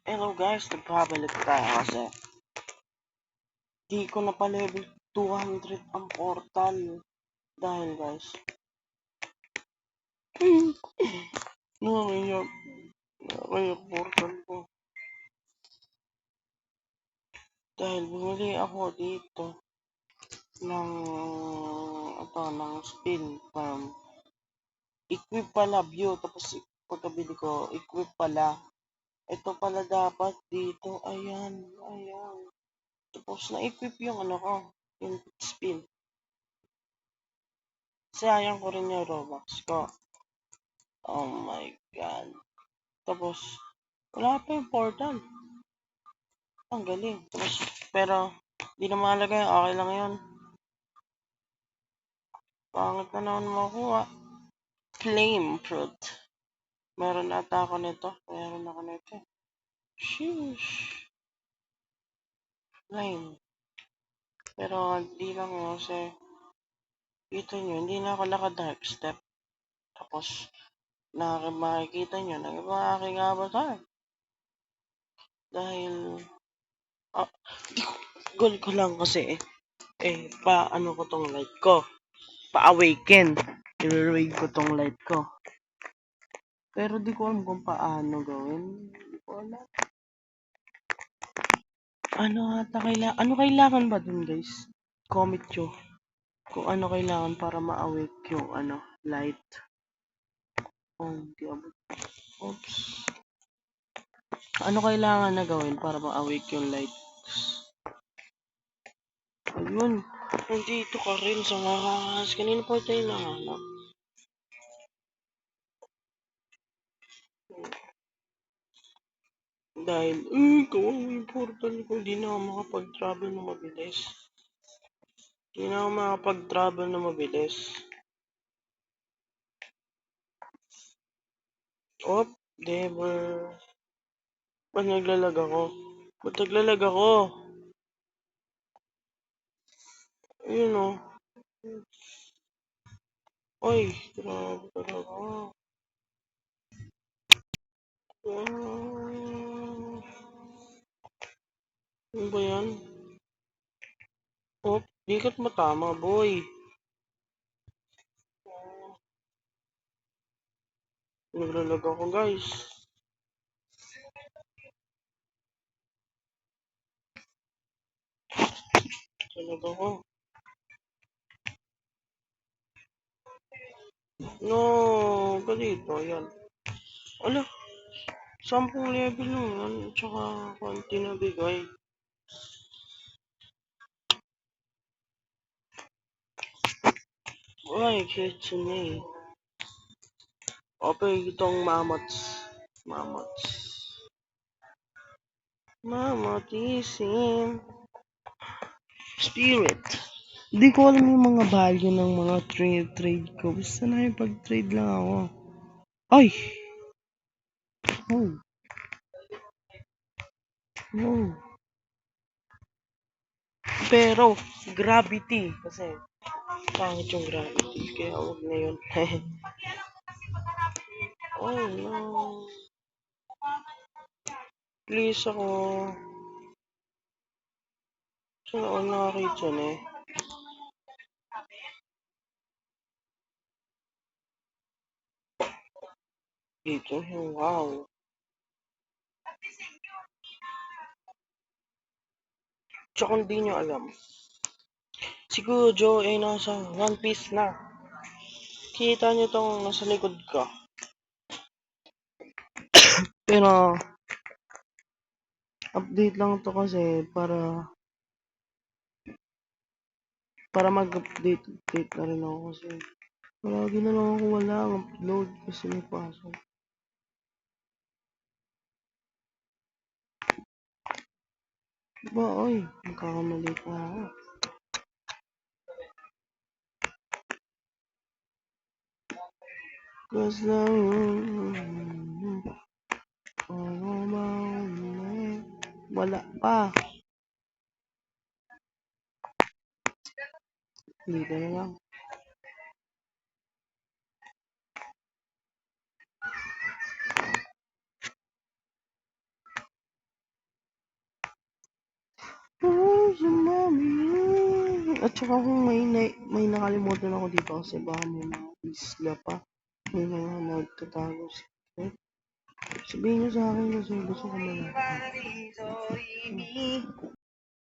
Hello guys, nagpabalik tayo kasi di ko na pa level 200 ang portal. Dahil guys, nakakaiyak portal ko. Dahil bumili ako dito ng spin from equip pala view, tapos pagkabili ko equip pala. Ito pala dapat dito, ayan. Tapos na-equip yung yung spin. Sayang ko rin yung Robux ko. Oh my god. Tapos, wala pa yung portal. Ang galing. Tapos, pero, di na mahalaga yun. Okay lang yun. Pangit na naman makuha. Flame fruit. Meron ata ako nito. Meron ako nito. Sheesh. Flame. Pero, di lang yun kasi, kita nyo, hindi na ako naka-dark step. Tapos, makikita nyo, nag-iba aking avatar. Dahil, goal ko lang kasi paano ko tong light ko. Pa-awaken. I-raid ko tong light ko. Pero di ko alam kung paano gawin. Di ko alam. Ano kailangan ba dun guys? Comment nyo kung ano kailangan para ma-awake yung light. Oh, di abot. Oops. Ano kailangan na gawin para ma-awake yung light? Ayun. Nandito ka rin sa makas. Kanina pa tayo nahanap. Dahil, kawang yung portal ko. Di na ako makapag-travel na mabilis. Oh, never. Ba't naglalag ako? Ayun o. Oy, grabe talaga. Ano ba yan? Oh, di ka't matama, boy. Naglalag ako, guys. Talaga ako. No, ganito, yan. Ala, 10 level lang yan, tsaka konti na bigay. Ay, kitsune. Okay, itong mamots. Mamotisim. Spirit. Hindi ko alam yung mga value ng mga trade ko. Basta na yung pag-trade lang ako. Ay! Oh. Pero, gravity. Kasi, pangit yung gravity. Kaya huwag na yun. Oh no. Please ako. Saan ako nakakita na eh? Dito, wow. Tsaka hindi nyo alam. Si Kujo ay nasa One Piece na. Kita nyo tong nasa likod ko. Pero, update lang to kasi para mag-update na rin ako kasi palagi na lang ako wala ang upload kasi may pasok. Diba, oy, magkakamali pa ako. Cause lang wala pa. Dito na lang. At saka kung may nakalimutan ako dito kasi baka may mga isla pa. May mga nagtatago secret. Sabihin nyo sa akin kasi gusto ko malaman.